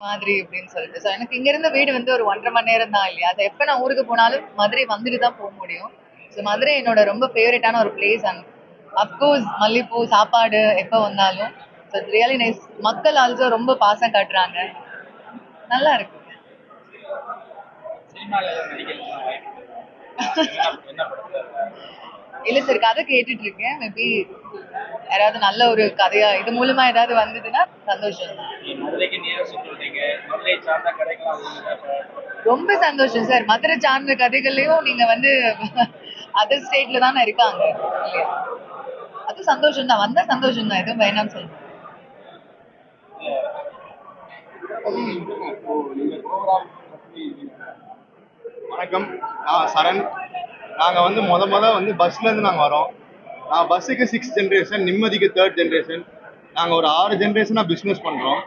மாதிரி அப்படின்னு சொல்லிட்டு. ஸோ எனக்கு இங்கிருந்து வீடு வந்து ஒரு 1.5 மணி நேரம் தான் இல்லையா? அது எப்ப நான் ஊருக்கு போனாலும் மதுரை வந்துட்டு தான் போ முடியும். ஸோ மதுரை என்னோட ரொம்ப ஃபேவரட்டான ஒரு பிளேஸ். அண்ட் அஃப்கோர்ஸ் மல்லிப்பூ சாப்பாடு எப்ப வந்தாலும். So it's really nice. மக்கள் ஆல்சோ ரொம்ப பாசம் காட்டுறாங்க. நல்லா இருக்கு. இல்ல சார், கதை கேட்டுட்டு இருக்கேன். மேபி யாராவது நல்ல ஒரு கதையா இது மூலமா ஏதாவது வந்ததுன்னா சந்தோஷம் தான். ரொம்ப சந்தோஷம் சார். மதுரை சார்ந்த கதைகள்லயும் நீங்க வந்து அதர் ஸ்டேட்ல தானே இருக்காங்க இல்லையா? அது சந்தோஷம் தான். வந்தா சந்தோஷம் தான். எதுவும் வேணாம்னு சொல்லுங்க. வணக்கம், நான் சரண். நாங்கள் வந்து வந்து பஸ்லேருந்து நாங்கள் வரோம். நான் பஸ்ஸுக்கு 6th ஜென்ரேஷன், நிம்மதிக்கு 3rd ஜென்ரேஷன். நாங்கள் ஒரு 6 ஜென்ரேஷனாக பிஸ்னஸ் பண்ணுறோம்.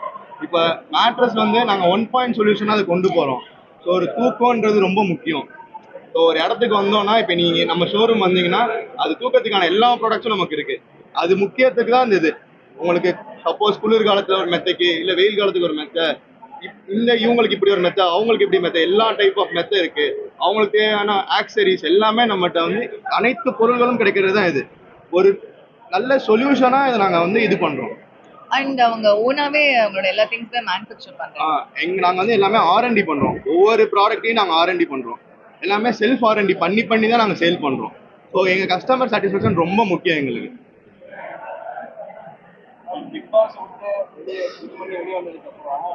இப்போ மேட்ரஸ் வந்து நாங்கள் 1 பாயிண்ட் சொல்யூஷனாக அதை கொண்டு போகிறோம். ஸோ ஒரு தூக்கம்ன்றது ரொம்ப முக்கியம். ஸோ ஒரு இடத்துக்கு வந்தோம்னா, இப்போ நீங்கள் நம்ம ஷோரூம் வந்தீங்கன்னா அது தூக்கத்துக்கான எல்லா ப்ராடக்ட்ஸும் நமக்கு இருக்குது. அது முக்கியத்துக்கு தான் இந்த இது. உங்களுக்கு சப்போஸ் குளிர்காலத்தில் ஒரு மெத்தைக்கு, இல்லை வெயில் காலத்துக்கு ஒரு மெத்தை, இல்ல இவங்களுக்கு இப்படி ஒரு மெத்தை, அவங்களுக்கு இப்படி மெத்தை, எல்லா டைப் ஆஃப் மெத்தை இருக்கு. அவங்களுக்கு தேவையான ஆக்சரிஸ் எல்லாமே நம்மகிட்ட வந்து அனைத்து பொருள்களும் கிடைக்கிறது தான் இது. ஒரு நல்ல சொல்யூஷனா இதை நாங்க வந்து இது பண்றோம். அண்ட் அவங்க ஓனாவே அவங்களோட எல்லா திங்ஸுமே மேனுஃபேக்சர் பண்றாங்க. நாங்க வந்து எல்லாமே ஆர்என்டி பண்றோம். ஒவ்வொரு ப்ராடக்ட்டையும் நாங்க ஆர்என்டி பண்றோம். எல்லாமே செல்ஃப் ஆர்என்டி பண்ணி தான் நாங்க சேல் பண்றோம். ஸோ எங்க கஸ்டமர் சாட்டிஸ்ஃபேக்ஷன் ரொம்ப முக்கியம் எங்களுக்கு. பிக் பாஸ் வந்து வெளியே வந்ததுக்கு அப்புறம்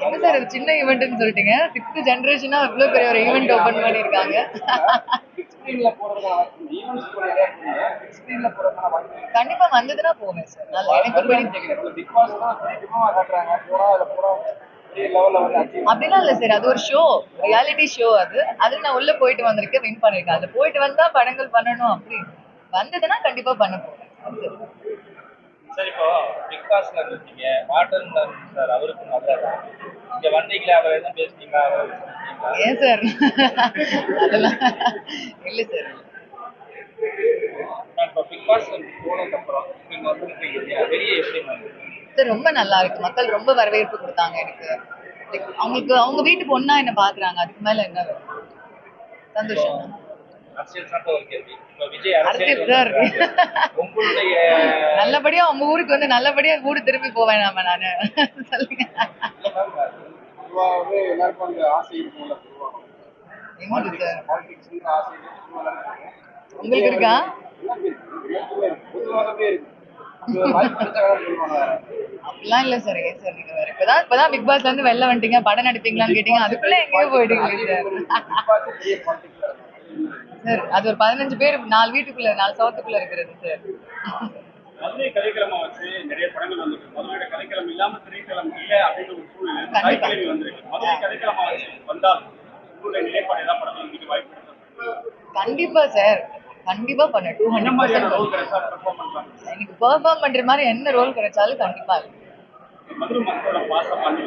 என்ன சார் இது சின்ன ஈவெண்ட்னு சொல்லிட்டீங்க? 6th ஜெனரேஷனா இவ்வளவு பெரிய ஒரு ஈவெண்ட் ஓபன் பண்ணிருக்காங்க. கண்டிப்பா வந்ததுன்னா போவேன் சார். நல்லா எனக்கு பிடிக்கும். அப்படிலாம் இல்ல சார். அது ஒரு ஷோ, ரியாலிட்டி ஷோ. அது நான் உள்ள போயிட்டு வந்திருக்கேன், வின் பண்ணிருக்கேன். அது போயிட்டு வந்தா படங்கள் பண்ணணும் அப்படி வந்ததுன்னா கண்டிப்பா பண்ண போறேன். சார் இப்போ பிக் பாஸ்ல இருக்கீங்க, வாட்டர் சார் அவருக்கும் மதுரை இங்க வந்தீங்களா? அவர் எதுவும் பேசுனீங்களா? ஏன் சார் அதெல்லாம் இல்ல சார். இப்போ பிக் பாஸ் போனதுக்கு அப்புறம் நீங்க வந்துருக்கீங்க, வெளியே எப்படி சார் ரொம்ப நல்லா இருக்கு. மக்கள் ரொம்ப வரவேற்பு கொடுத்தாங்க எனக்கு. அவங்களுக்கு அவங்க வீட்டு பொண்ணா என்ன பாக்குறாங்க. அதுக்கு மேல என்ன சந்தோஷம். நல்லபடியா உங்க ஊருக்கு வந்து நல்லபடியா ஊரு திரும்பி போவேன் நாம. நானு சொல்லுங்க. உங்களுக்கு இருக்கா? அப்படிலாம் இல்ல சார். ஏன் சார் நீங்க வேற இப்பதான் பிக் பாஸ்ல இருந்து வெளில வந்துட்டீங்க, படம் நடிப்பீங்களான்னு கேட்டீங்க. அதுக்குள்ள எங்கேயோ போயிடுங்க சார். சார் அது ஒரு 15 பேர் 4 வீட்டுக்குள்ள 4 சவத்துக்குள்ள இருக்கிறது சார். மதுரை கலைக்களமா வச்சு நிறைய படங்கள் வந்துருக்கு. மதுரையோட கலைக்களம் இல்லாம திரைக்களம் இல்லை அப்படின்னு ஒரு சூழ்நிலை வந்திருக்கு. மதுரை கலைக்களமா வச்சு வந்தால் உங்களுடைய நிலைப்பாடு ஏதாவது படங்கள் நீங்க வாய்ப்பு கண்டிப்பா சார். கண்டிப்பா பண்ண 200% எனக்கு பெர்ஃபார்ம் பண்ற மாதிரி என்ன ரோல் கிடைச்சாலும் கண்டிப்பா மதுரை மக்களோட பாசம் அந்த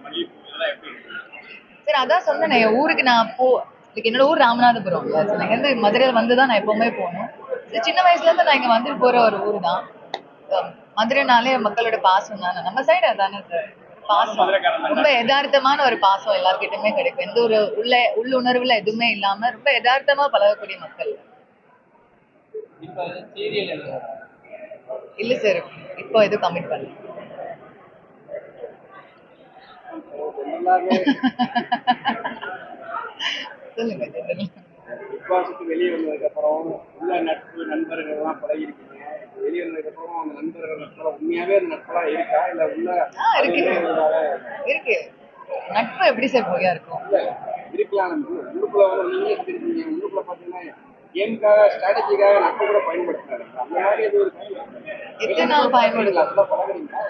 மல்லி சார். அதான் சொன்னேன், என் ஊருக்கு நான் என்னோட ஊர் ராமநாதபுரம். எனக்கு வந்து மதுரையில் வந்துதான் நான் எப்பவுமே போகணும். சின்ன வயசுல இருந்து நான் இங்க வந்துட்டு போற ஒரு ஊர் தான். மதுரைனாலே மக்களோட பாசம் தானே. நம்ம சைடு அதானே சார். பாசம் ரொம்ப யதார்த்தமான ஒரு பாசம் எல்லார்கிட்டயுமே கிடைக்கும். எந்த ஒரு உள்ளுணர்வுல எதுவுமே இல்லாம ரொம்ப யதார்த்தமா பழகக்கூடிய மக்கள். இல்ல சார், இப்போ எதுவும் கமிட் பண்ணல. சொல்லுங்க. பிக் பாஸுக்கு வெளியே வந்ததுக்கு அப்புறம் உள்ள நட்பு நண்பர்கள் எல்லாம் பழகி இருக்கீங்க. வெளியே வந்ததுக்கு அப்புறம் அந்த நண்பர்கள் நட்பெல்லாம் உண்மையாவே அந்த நட்பெல்லாம் இருக்கா இல்ல உள்ள இருக்கு? நட்பு எப்படி சார் பொய்யா இருக்கும்? இருக்கலாம். உள்ளுக்குள்ள வந்து நீங்களே சொல்லிருக்கீங்க, உள்ளுக்குள்ள பாத்தீங்கன்னா கேமுக்காக ஸ்ட்ராட்டஜிக்காக நட்பு கூட பயன்படுத்துறாங்க. அந்த மாதிரி எதுவும் இருக்கு? எத்தனை நாள் பயன்படுத்தலாம் பழகுறீங்களா?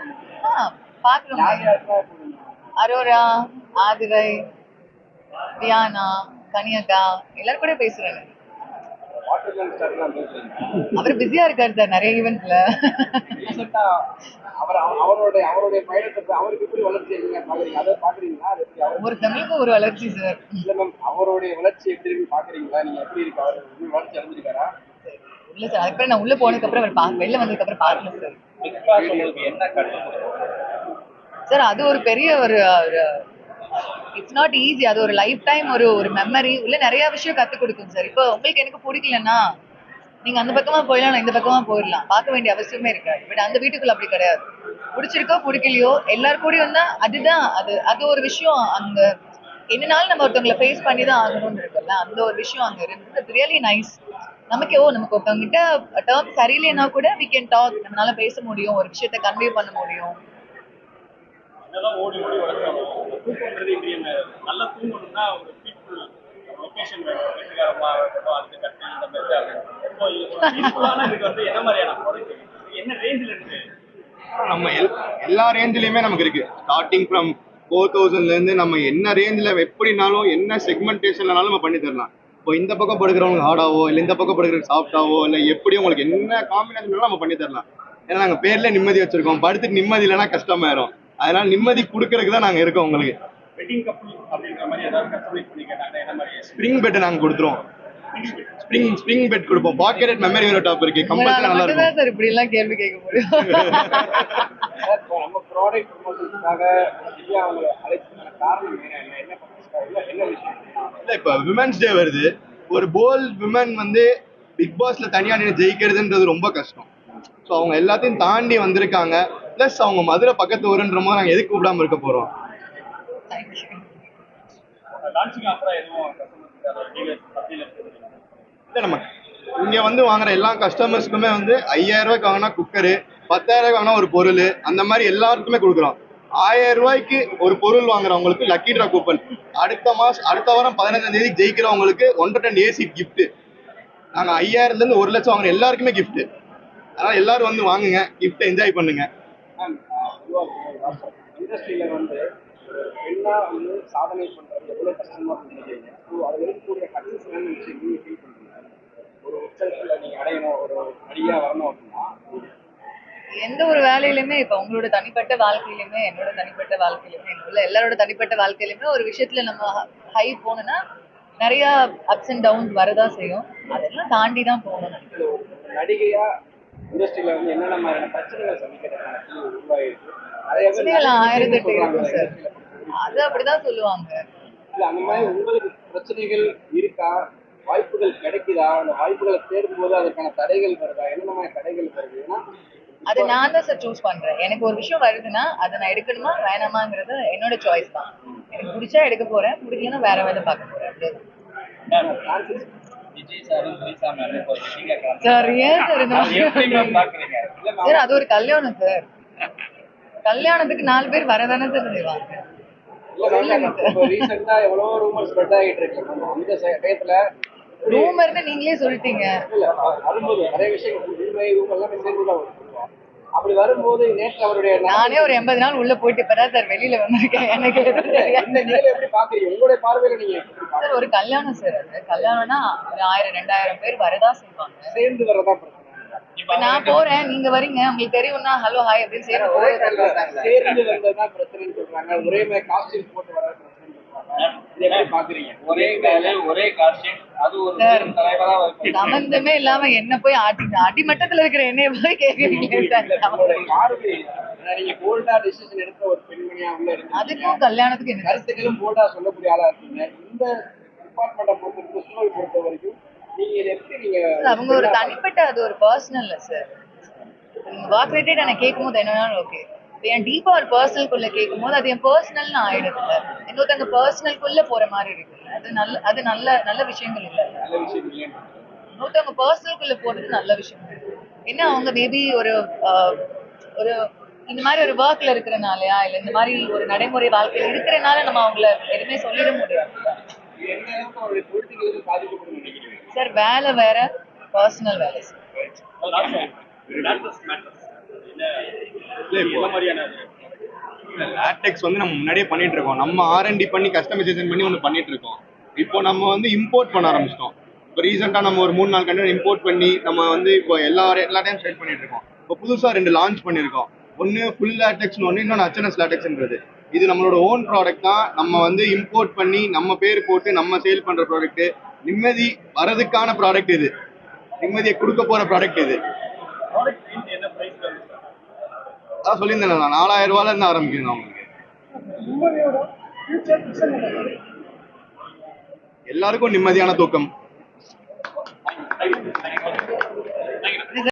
பாக்குறோம். அரோரா, ஆதிரை, தியானா, கனியக்கா எல்லாரும் கூட பேசுறேன். வாட்டர்மேன் ஸ்டார்ட்லாம் பேசுறீங்க. அவர் பிஸியா இருக்காரு சார் நிறைய ஈவெண்ட்ஸ்ல. ரீசெண்டா அவருடைய பயணத்தை அவருக்கு எப்படி வளர்ச்சி இருக்குங்க பாக்குறீங்க? அதை பாக்குறீங்களா? அது எப்படி அவர் ஒவ்வொருத்தவங்களுக்கும் ஒரு வளர்ச்சி சார். இல்ல மேம், அவருடைய வளர்ச்சி எப்படி இருக்குன்னு பாக்குறீங்களா? நீங்க எப்படி இருக்கு அவர் இன்னும் வளர்ச்சி அடைஞ்சிருக்காரா? இல்ல சார், அதுக்கப்புறம் நான் உள்ள போனதுக்கு அப்புறம் அவர் வெளில வந்ததுக்கு அப்புறம் பார்க்கல சார். பிக் பாஸ் உங்களுக்கு என்ன கருத்து? சார் அது ஒரு பெரிய ஒரு இட்ஸ் நாட் ஈஸி. அது ஒரு லைஃப் டைம் ஒரு மெமரி உள்ள நிறைய விஷயம் கத்து கொடுக்கும் சார். இப்போ உங்களுக்கு எனக்கு பிடிக்கலன்னா நீங்க அந்த பக்கமா போயிடலாம், நான் இந்த பக்கமா போயிடலாம், பார்க்க வேண்டிய அவசியமே இருக்காது. பட் அந்த வீட்டுக்குள்ள அப்படி கிடையாது. பிடிச்சிருக்கோ பிடிக்கலையோ எல்லாரும் கூடயும் தான். அதுதான் அது ஒரு விஷயம். அங்க என்னனாலும் நம்ம ஒருத்தவங்களை ஃபேஸ் பண்ணி தான் ஆகணும்னு இருக்குல்ல, அந்த ஒரு விஷயம் அங்க இருந்து இட்ஸ் ரியலி நைஸ். நமக்கு நமக்கு ஒருத்தவங்க கிட்ட டேர்ம் சரியில்லைன்னா கூட we can talk, நம்மளால பேச முடியும், ஒரு விஷயத்த கன்வே பண்ண முடியும். என்னதான் ஓடி ஓடி வளர்த்தாலும் தூக்கம்ன்றது இன்றியமையாது. நல்லா தூங்கணும்னா ஒரு பீஸ்ஃபுல் லொகேஷன் வேணும். வீட்டுக்காரமா இருக்கட்டும், அடுத்த கட்டு இந்த மாதிரி. இப்போ பீஸ்ஃபுல்லான இதுக்கு வந்து என்ன மாதிரியான ப்ராடக்ட், என்ன ரேஞ்சில் இருக்கு? நம்ம எல்லா ரேஞ்சிலையுமே நமக்கு இருக்கு. ஸ்டார்டிங் ஃப்ரம் 4000ல இருந்து நம்ம என்ன ரேஞ்சில் எப்படினாலும் என்ன செக்மெண்டேஷன்லனாலும் நம்ம பண்ணி தரலாம். இப்போ இந்த பக்கம் படுக்கிறவங்க ஹார்டாவோ இல்லை இந்த பக்கம் படுக்கிற சாஃப்டாவோ இல்லை எப்படி உங்களுக்கு என்ன காம்பினேஷன் நம்ம பண்ணி தரலாம். ஏன்னா நாங்கள் பேர்ல நிம்மதி வச்சிருக்கோம். படுத்துட்டு நிம்மதி இல்லைன்னா கஷ்டமாயிரும். அதனால நிம்மதி கொடுக்கறதுக்கு தான் நாங்கள் இருக்கோம். உங்களுக்கு வெட்டிங் கப்புள் அப்படின்ற மாதிரி ஏதாவது கஸ்டமைஸ் பண்ணி கேட்டாங்கன்னா என்ன மாதிரி? ஸ்ப்ரிங் பெட் நாங்கள் கொடுத்துருவோம். ஸ்ப்ரிங் பெட் கொடுப்போம். பாக்கெட் மெமரி டாப் இருக்கு. கம்பெனில நல்லா இருக்கும் சார். இப்படி எல்லாம் கேள்வி கேட்க முடியும்? நம்ம ப்ராடக்ட் ப்ரொமோஷனுக்காக திவ்யா அவங்க அழைச்சதுக்கான காரணம் என்ன விஷயம்? இல்ல இப்ப விமென்ஸ் டே வருது. ஒரு போல் விமன் வந்து பிக் பாஸ்ல தனியா நின்று ஜெயிக்கிறதுன்றது ரொம்ப கஷ்டம். ஸோ அவங்க எல்லாத்தையும் தாண்டி வந்திருக்காங்க. பிளஸ் அவங்க மதுரை பக்கத்து ஊருன்ற போது நாங்கள் எதுக்கு கூப்பிடாம இருக்க போறோம்? லான்ச்சிங் அப்புறம் எதுவும் கஸ்டமர்ஸ் டீலர்ஸ் பத்தியில இல்லை நம்ம இங்க வந்து வாங்குற எல்லா கஸ்டமர்ஸ்க்குமே வந்து 5000 ரூபாய்க்கு வாங்கினா குக்கரு, 10,000 ரூபாய்க்கு வாங்கினா ஒரு பொருள், அந்த மாதிரி எல்லாருக்குமே கொடுக்குறோம். 1000 ரூபாய்க்கு ஒரு பொருள் வாங்குறவங்களுக்கு லக்கி ட்ரா கூப்பன். அடுத்த வாரம் 15ஆம் தேதி ஜெயிக்கிறவங்களுக்கு 1.5 டன் ஏசி கிஃப்ட். நாங்கள் 5000லேருந்து 1 லட்சம் வாங்குற எல்லாருக்குமே கிஃப்ட். அதனால எல்லாரும் வந்து வாங்குங்க, கிஃப்ட் என்ஜாய் பண்ணுங்க. இண்டஸ்ட்ரியில வந்து பெண்ணா வந்து சாதனை பண்றது எவ்வளவு கஷ்டமா நினைக்கிறீங்க? அதுல இருக்கக்கூடிய கன்சிஸ்டன்ட் விஷயம் நீங்க ஃபீல் பண்றீங்க. ஒரு உச்சத்துல நீங்க அடையணும், ஒரு நடிகையா வரணும் அப்படின்னா எந்த ஒரு வேலையிலுமே, இப்ப உங்களோட தனிப்பட்ட வாழ்க்கையிலுமே என்னோட தனிப்பட்ட வாழ்க்கையிலுமே உள்ள எல்லாரோட தனிப்பட்ட வாழ்க்கையிலுமே ஒரு விஷயத்துல நம்ம ஹை போனோம்னா நிறைய அப்ஸ் அண்ட் டவுன்ஸ் வரதான் செய்யும். அதெல்லாம் தாண்டி தான் போகணும். நடிகையா இண்டஸ்ட்ரியில வந்து என்னென்ன மாதிரியான பிரச்சனைகள் சந்திக்கிறதுக்கு உருவாயிருக்கு? நிறைய பேர் பிரச்சனைகள் 1008 இருக்கும் சார். அது அப்படிதான் சொல்லுவாங்க. இல்ல அந்த மாதிரி உங்களுக்கு பிரச்சனைகள் இருக்கா? வாய்ப்புகள் கிடைக்குதா? அந்த வாய்ப்புகளை தேடும் போது அதுக்கான தடைகள் வருதா? என்னென்ன மாதிரி தடைகள் வருது? ஏன்னா அது நான் தான் சார் சூஸ் பண்றேன். எனக்கு ஒரு விஷயம் வருதுன்னா அதை நான் எடுக்கணுமா வேணாமாங்கிறது என்னோட சாய்ஸ் தான். எனக்கு பிடிச்சா எடுக்க போறேன், பிடிக்கலன்னா வேற வேலை பார்க்க போறேன். விஜய் சாரும் திரிஷா மேமும் ஒரு விஷயம் கேட்கறாங்க சார். ஏன் சார் இந்த எப்படி மாதிரி மேம் பாக்குறீங்க? சார்? அது ஒரு கல்யாணம் சார். கல்யாணத்துக்கு 4 பேர் வரதானே சார் செய்வாங்க. ரீசெண்டா எவ்வளவோ ரூமர் ஸ்ப்ரெட் ஆகிட்டு இருக்கு. இந்த டயத்துல ரூமர்னு நீங்களே சொல்லிட்டீங்க. இல்ல வரும்போது நிறைய விஷயங்கள் உண்மை ரூமர் எல்லாமே சேர்ந்துதான் வரும். அப்படி வரும்போது நேற்று அவருடைய நானே ஒரு 80 நாள் உள்ள போயிட்டு இப்பதான் சார் வெளியில வந்திருக்கேன். எனக்கு இந்த நிலையில எப்படி பாக்குறீங்க? உங்களுடைய பார்வையில நீங்க சார் ஒரு கல்யாணம் சார். அது கல்யாணம்னா ஒரு 1000-2000 பேர் வரதா செய்வாங்க. சேர்ந்து வரதா பிரச்சனை. இப்ப நான் போறேன், நீங்க வரீங்க, உங்களுக்கு தெரியும்னா ஹலோ ஹாய் அப்படின்னு சேர்ந்து போறது. சேர்ந்து வந்ததுதான் பிரச்சனைன்னு சொல்றாங்க. ஒரே மாதிரி காஸ்டியூம் போட்டு வர பிரச்சனைன்னு சொல்றாங்க. இதை எப்படி பாக்குறீங்க? ஒரே வேலை ஒரே காஸ்டியூம், அது ஒரு தலைவரா சம்பந்தமே இல்லாம என்ன போய் அடிமட்டத்துல இருக்கிற என்னைய போய் கேக்குறீங்களே சார். பார்வை நீங்க போல்டா டிசிஷன் எடுத்த ஒரு பெண்மணியா உள்ள இருக்கு. அதுக்கும் கல்யாணத்துக்கு என்ன கருத்துக்களும் போல்டா சொல்லக்கூடிய ஆளா இருக்கீங்க. இந்த டிபார்ட்மெண்ட்டை பொறுத்த சூழல் பொறுத்த வரைக்கும் நீங்க இதை எப்படி நீங்க அவங்க ஒரு தனிப்பட்ட அது ஒரு பர்சனல் சார். ஒர்க் ரிலேட்டட் எனக்கு கேட்கும் போது என்னன்னாலும் ஓகே. என் டீப்பா ஒரு பர்சனல்குள்ள கேட்கும் போது அது என் பர்சனல்னு ஆயிடுது. இன்னொருத்தங்க பர்சனல்குள்ள போற மாதிரி இருக்குல்ல, அது நல்ல விஷயங்கள் இல்லை. நல்ல விஷயம் இல்லையா? இன்னொருத்தவங்க பர்சனல்குள்ள போறது நல்ல விஷயம். என்ன அவங்க மேபி ஒரு இந்த மாதிரி ஒரு ஒர்க்ல இருக்கிறனாலயா இல்ல இந்த மாதிரி ஒரு நடைமுறை வாழ்க்கையில இருக்கிறனால நம்ம அவங்கள எதுவுமே சொல்லிட முடியாது சார். வேலை வேற, பர்சனல் வேலை சார். லேட்டெக்ஸ் வந்து நம்ம முன்னாடியே பண்ணிட்டு இருக்கோம். நம்ம R&D பண்ணி கஸ்டமைசேஷன் பண்ணி ஒன்று பண்ணிட்டு இருக்கோம். இப்போ நம்ம வந்து இம்போர்ட் பண்ண ஆரம்பிச்சிட்டோம். இப்போ ரீசெண்டாக நம்ம ஒரு 3-4 கண்டெய்னர் இம்போர்ட் பண்ணி நம்ம வந்து இப்போ எல்லா டைம் ட்ரை பண்ணிட்டு இருக்கோம். இப்போ புதுசாக 2 லான்ச் பண்ணியிருக்கோம். ஒன்று ஃபுல் லேட்டெக்ஸ்னு ஒன்று, இன்னொன்று HNS லேட்டெக்ஸ்ன்றது. இது நம்மளோட ஓன் ப்ராடக்ட் தான். நம்ம வந்து இம்போர்ட் பண்ணி நம்ம பேர் போட்டு நம்ம சேல் பண்ணுற ப்ராடக்ட். நிம்மதி வரதுக்கான ப்ராடக்ட் இது. நிம்மதியை கொடுக்க போகிற ப்ராடக்ட் இது. ப்ராடக்ட் ரேஞ்ச் என்ன பிரைஸ்ல இருக்கு சார்? அதான் சொல்லியிருந்தேன் நான் 4000 ரூபாயிலேருந்து ஆரம்பிக்கிறேன் உங்களுக்கு. எல்லாருக்கும் நிம்மதியான தூக்கம். Thank you.